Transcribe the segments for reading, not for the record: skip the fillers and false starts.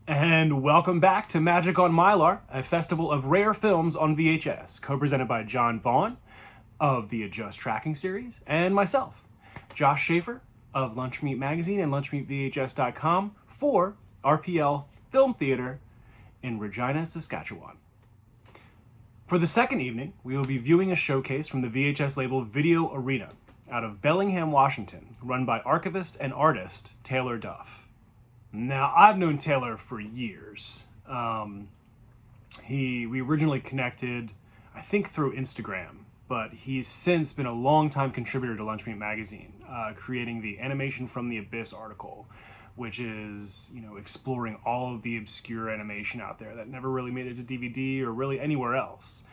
And welcome back to Magic on Mylar, a festival of rare films on VHS, co-presented by Jon Vaughn of the Adjust Tracking series, and myself, Josh Schafer of Lunchmeat Magazine and LunchmeatVHS.com for RPL Film Theater in Regina, Saskatchewan. For the second evening, we will be viewing a showcase from the VHS label Video Arena out of Bellingham, Washington, run by archivist and artist Taylor Duff. Now, I've known Taylor for years. We originally connected, I think, through Instagram, but he's since been a longtime contributor to Lunchmeat Magazine, creating the Animation from the Abyss article, which is, exploring all of the obscure animation out there that never really made it to DVD or really anywhere else.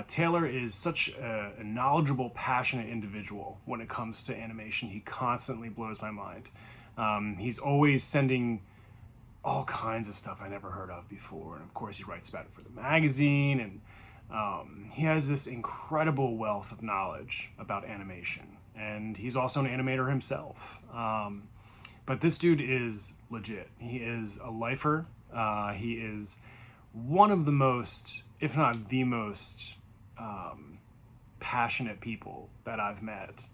Taylor is such a knowledgeable, passionate individual when it comes to animation. He constantly blows my mind. He's always sending all kinds of stuff I never heard of before. And of course, he writes about it for the magazine. And he has this incredible wealth of knowledge about animation. And he's also an animator himself. But this dude is legit. He is a lifer. He is one of the most, if not the most, passionate people that I've met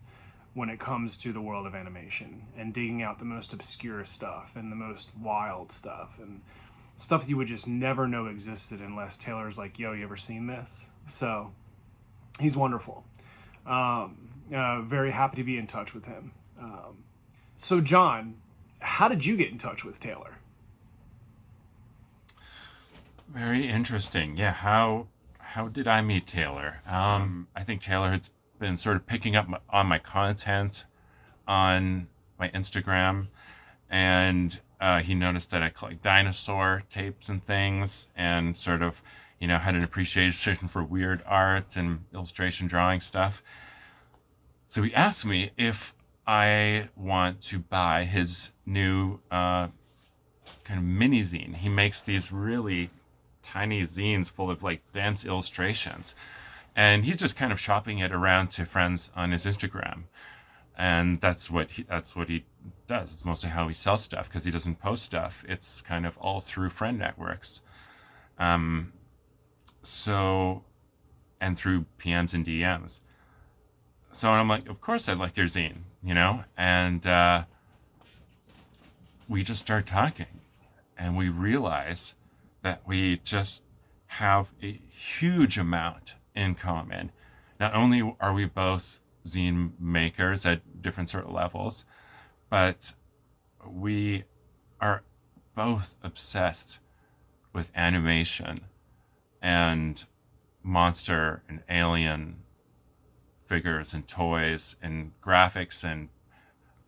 when it comes to the world of animation and digging out the most obscure stuff and the most wild stuff and stuff you would just never know existed unless Taylor's like, yo, you ever seen this? So he's wonderful. Very happy to be in touch with him. So John, how did you get in touch with Taylor? Very interesting. Yeah, how did I meet Taylor? I think Taylor has been sort of picking up on my content on my Instagram, and he noticed that I collect dinosaur tapes and things, and sort of, had an appreciation for weird art and illustration drawing stuff. So he asked me if I want to buy his new kind of mini zine. He makes these really tiny zines full of like dense illustrations, and he's just kind of shopping it around to friends on his Instagram, and that's what he does. It's mostly how he sells stuff, because he doesn't post stuff. It's kind of all through friend networks, so and through PMs and DMs. So I'm like, of course I'd like your zine, and we just start talking, and we realize that we just have a huge amount in common. Not only are we both zine makers at different sort of levels, but we are both obsessed with animation and monster and alien figures and toys and graphics and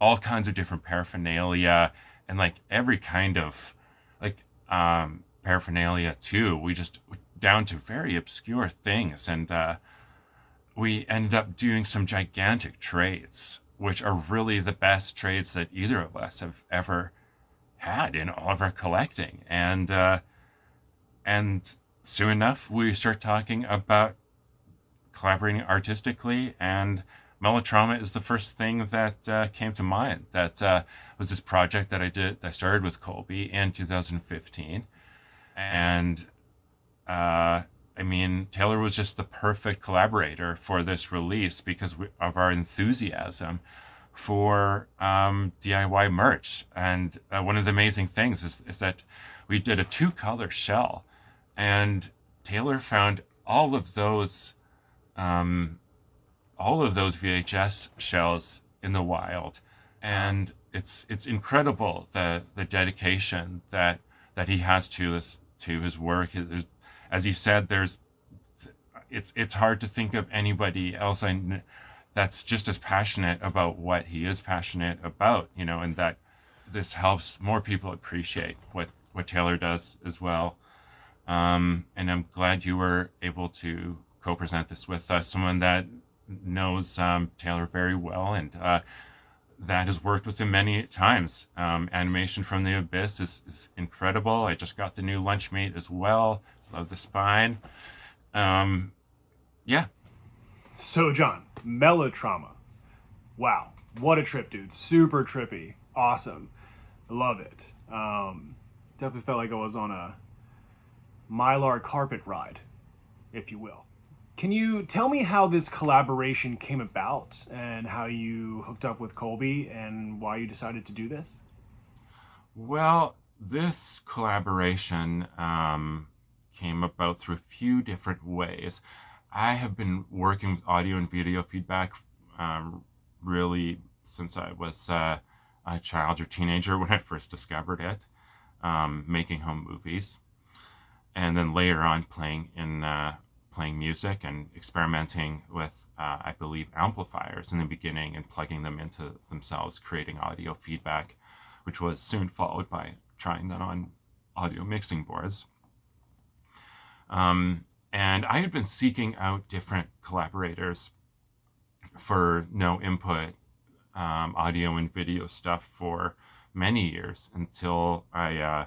all kinds of different paraphernalia, and like every kind of like paraphernalia too. We just down to very obscure things, and we ended up doing some gigantic trades, which are really the best trades that either of us have ever had in all of our collecting. And soon enough, we start talking about collaborating artistically, and Mellotrauma is the first thing that came to mind. That was this project that I started with Colby in 2015. And Taylor was just the perfect collaborator for this release because of our enthusiasm for DIY merch. And one of the amazing things is that we did a 2-color shell, and Taylor found all of those VHS shells in the wild, and it's incredible the dedication that he has to his work. As you said, it's hard to think of anybody else that's just as passionate about what he is passionate about, and that this helps more people appreciate what Taylor does as well. And I'm glad you were able to co-present this with someone that knows Taylor very well, and that has worked with him many times. Animation from the Abyss is incredible. I just got the new Lunchmeat as well. Love the spine. Yeah. So John, Mellotrauma. Wow, what a trip, dude. Super trippy. Awesome. Love it. Definitely felt like I was on a Mylar carpet ride, if you will. Can you tell me how this collaboration came about and how you hooked up with Colby and why you decided to do this? Well, this collaboration came about through a few different ways. I have been working with audio and video feedback really since I was a child or teenager when I first discovered it, making home movies, and then later on playing music and experimenting with, I believe, amplifiers in the beginning and plugging them into themselves, creating audio feedback, which was soon followed by trying that on audio mixing boards. And I had been seeking out different collaborators for no input audio and video stuff for many years until I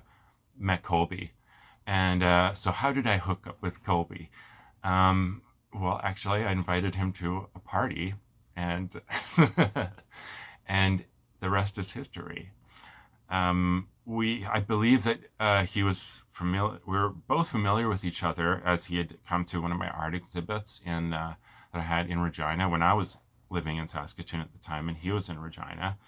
met Colby. And so how did I hook up with Colby? Well, actually, I invited him to a party, and and the rest is history. I believe that he was familiar. We were both familiar with each other as he had come to one of my art exhibits that I had in Regina when I was living in Saskatoon at the time, and he was in Regina.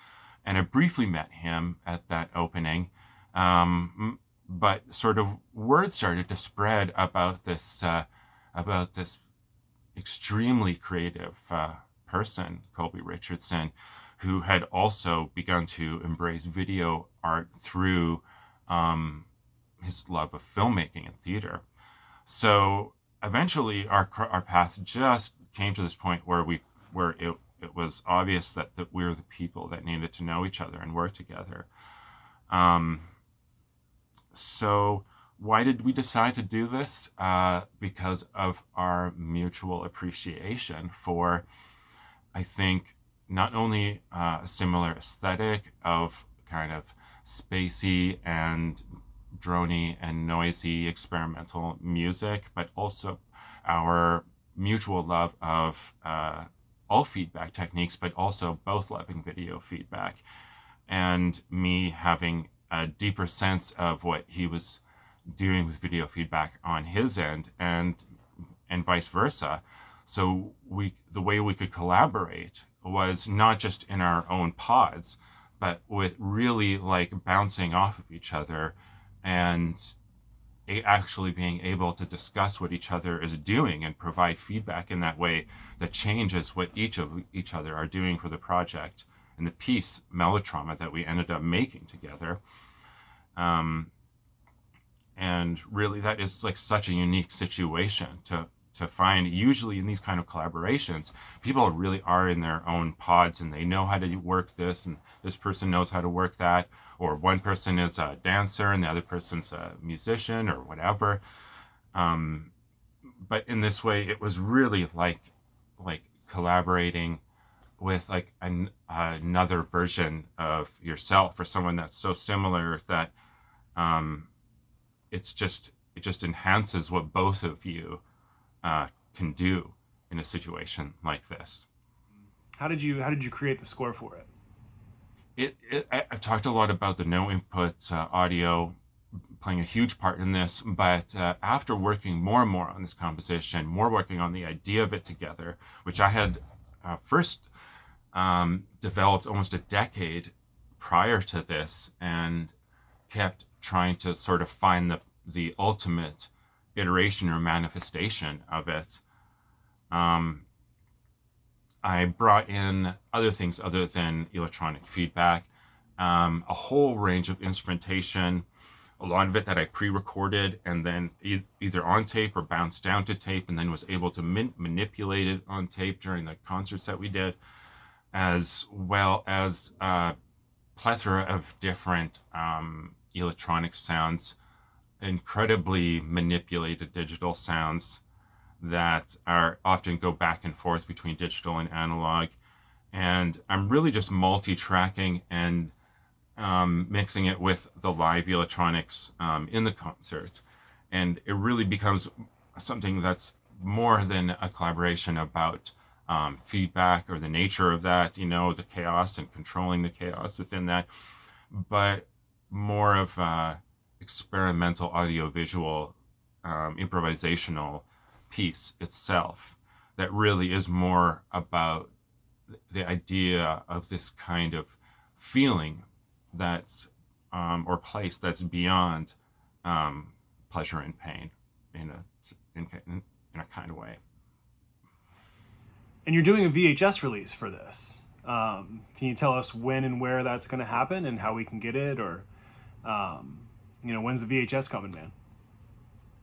And I briefly met him at that opening, but sort of word started to spread about this extremely creative person, Colby Richardson, who had also begun to embrace video art through his love of filmmaking and theater. So eventually our path just came to this point where it was obvious that we were the people that needed to know each other and work together. So why did we decide to do this? Because of our mutual appreciation for, I think, not only a similar aesthetic of kind of spacey and drony and noisy experimental music, but also our mutual love of all feedback techniques, but also both loving video feedback, and me having a deeper sense of what he was doing with video feedback on his end, and vice versa. So the way we could collaborate was not just in our own pods, but with really like bouncing off of each other and actually being able to discuss what each other is doing and provide feedback in that way that changes what each other are doing for the project and the piece Mellotrauma that we ended up making together. And really that is like such a unique situation to find. Usually in these kind of collaborations, people really are in their own pods and they know how to work this, and this person knows how to work that, or one person is a dancer and the other person's a musician or whatever. But in this way, it was really like collaborating with like another version of yourself, or someone that's so similar that it just enhances what both of you can do in a situation like this. How did you create the score for it? I've talked a lot about the no input audio playing a huge part in this, but after working more and more on this composition, working on the idea of it together, which I had first developed almost a decade prior to this, and kept trying to sort of find the ultimate iteration or manifestation of it. I brought in other things other than electronic feedback, a whole range of instrumentation, a lot of it that I pre-recorded and then either on tape or bounced down to tape, and then was able to manipulate it on tape during the concerts that we did, as well as a plethora of different electronic sounds, incredibly manipulated digital sounds that are often go back and forth between digital and analog. And I'm really just multi-tracking and mixing it with the live electronics in the concert. And it really becomes something that's more than a collaboration about feedback or the nature of that, the chaos and controlling the chaos within that, but more of experimental audiovisual improvisational piece itself that really is more about the idea of this kind of feeling that's or place that's beyond pleasure and pain in a kind of way. And you're doing a VHS release for this. Can you tell us when and where that's going to happen and how we can get it? Or, when's the VHS coming, man?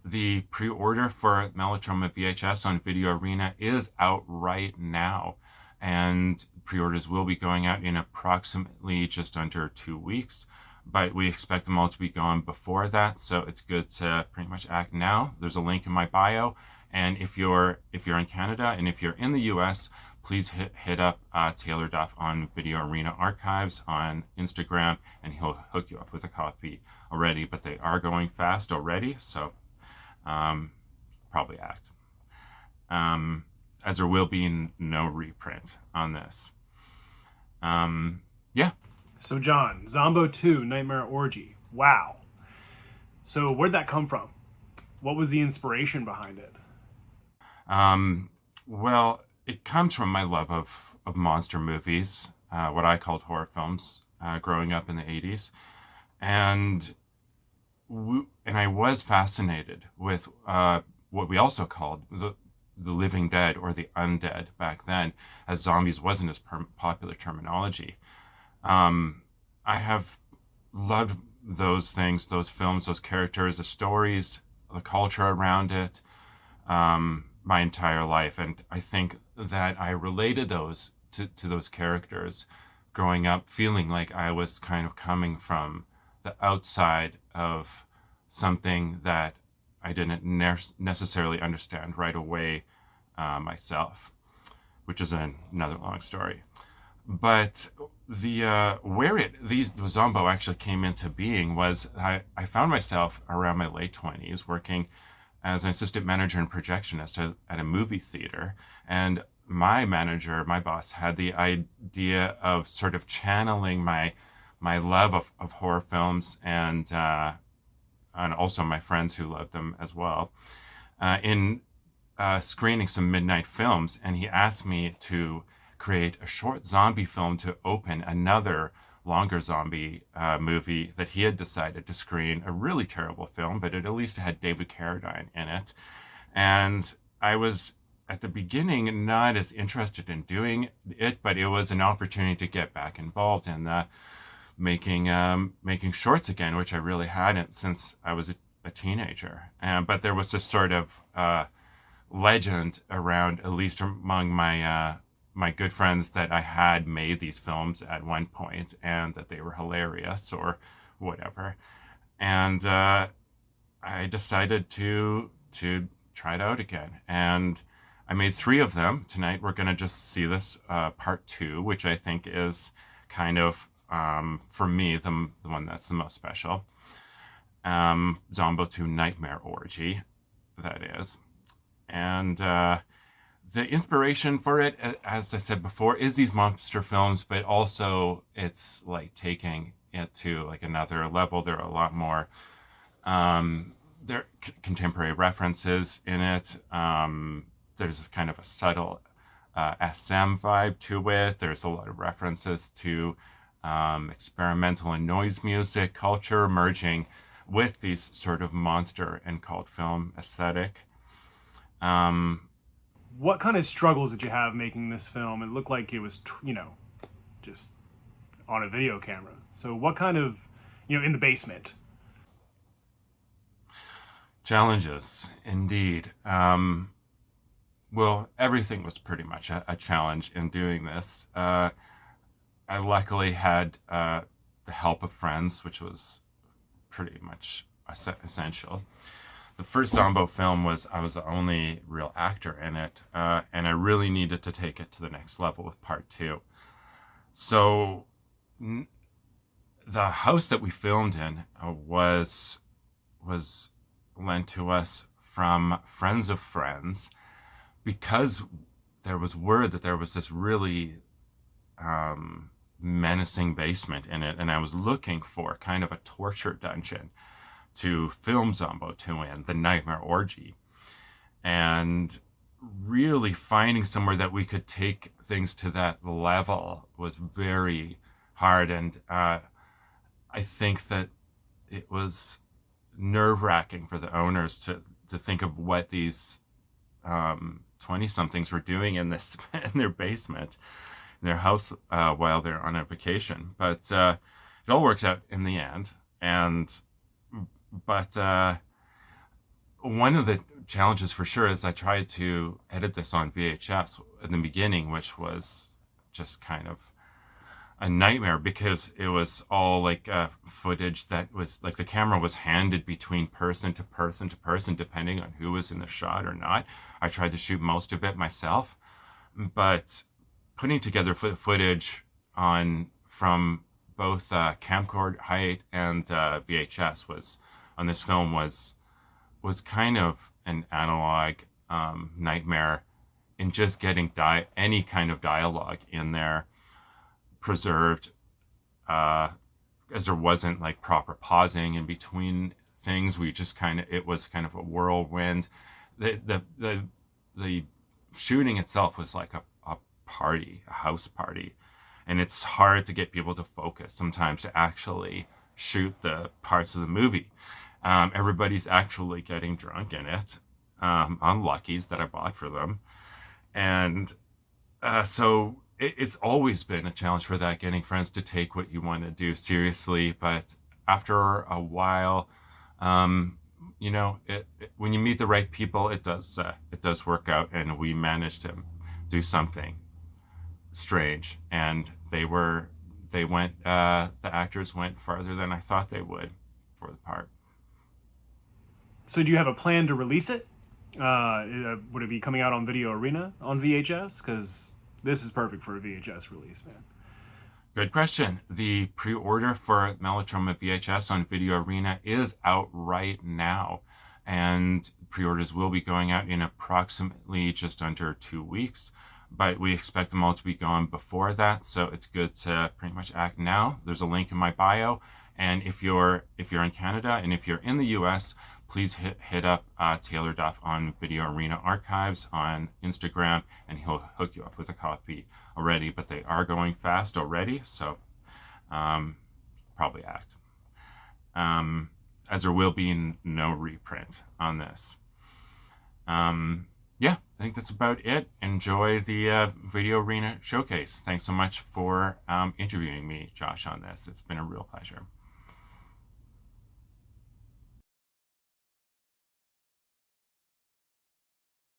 The pre-order for Mellotrauma VHS on Video Arena is out right now. And pre-orders will be going out in approximately just under 2 weeks. But we expect them all to be gone before that. So it's good to pretty much act now. There's a link in my bio. And if you're in Canada and if you're in the US, please hit up Taylor Duff on Video Arena Archives on Instagram, and he'll hook you up with a copy already. But they are going fast already, so probably act. As there will be no reprint on this. Yeah. So Jon, Zombo 2, Nightmare Orgy. Wow. So where'd that come from? What was the inspiration behind it? Well, it comes from my love of monster movies, what I called horror films, growing up in the 80s. And I was fascinated with what we also called the living dead or the undead back then, as zombies wasn't as popular terminology. I have loved those things, those films, those characters, the stories, the culture around it, my entire life. And I think that I related those to those characters growing up, feeling like I was kind of coming from the outside of something that I didn't necessarily understand right away myself, which is another long story. But the Zombo actually came into being was I found myself around my late 20s working as an assistant manager and projectionist at a movie theater. And my boss, had the idea of sort of channeling my love of horror films and also my friends who loved them as well, in screening some midnight films. And he asked me to create a short zombie film to open another longer zombie movie that he had decided to screen, a really terrible film, but it at least had David Carradine in it. And I was at the beginning not as interested in doing it, but it was an opportunity to get back involved in making shorts again, which I really hadn't since I was a teenager. But there was this sort of legend around, at least among my good friends, that I had made these films at one point and that they were hilarious or whatever. And I decided to try it out again. And I made 3 of them. Tonight we're going to just see this part 2, which I think is kind of, for me, the one that's the most special. Zombo 2 Nightmare Orgy, that is. And the inspiration for it, as I said before, is these monster films, but also it's like taking it to like another level. There are a lot more contemporary references in it. There's kind of a subtle SM vibe to it. There's a lot of references to experimental and noise music culture merging with these sort of monster and cult film aesthetic. What kind of struggles did you have making this film? It looked like it was, just on a video camera. So what kind of, in the basement? Challenges, indeed. Well, everything was pretty much a challenge in doing this. I luckily had the help of friends, which was pretty much essential. The first Zombo film I was the only real actor in it, and I really needed to take it to the next level with part 2. So the house that we filmed in was lent to us from friends of friends, because there was word that there was this really menacing basement in it, and I was looking for kind of a torture dungeon to film Zombo 2 in, the Nightmare Orgy. And really finding somewhere that we could take things to that level was very hard. And I think that it was nerve-wracking for the owners to think of what these 20-somethings were doing in this in their basement, in their house, while they're on a vacation. But it all works out in the end. But one of the challenges for sure is I tried to edit this on VHS in the beginning, which was just kind of a nightmare because it was all like footage that was like the camera was handed between person to person to person depending on who was in the shot or not. I tried to shoot most of it myself, but putting together footage from both camcorder height and VHS on this film was kind of an analog nightmare in just getting any kind of dialogue in there preserved, as there wasn't like proper pausing in between things. It was kind of a whirlwind. The shooting itself was like a party, a house party, and it's hard to get people to focus sometimes to actually shoot the parts of the movie. Everybody's actually getting drunk in it, on Luckies that I bought for them. And so it's always been a challenge for that, getting friends to take what you want to do seriously. But after a while, when you meet the right people, it does work out, and we managed to do something strange. And the actors went farther than I thought they would for the part. So do you have a plan to release it? Would it be coming out on Video Arena on VHS? Because this is perfect for a VHS release, man. Good question. The pre-order for Mellotrauma VHS on Video Arena is out right now. And pre-orders will be going out in approximately just under 2 weeks. But we expect them all to be gone before that. So it's good to pretty much act now. There's a link in my bio. And if you're in Canada and if you're in the US, please hit up Taylor Duff on Video Arena Archives on Instagram, and he'll hook you up with a copy already. But they are going fast already, so probably act. As there will be no reprint on this. Yeah, I think that's about it. Enjoy the Video Arena showcase. Thanks so much for interviewing me, Josh, on this. It's been a real pleasure.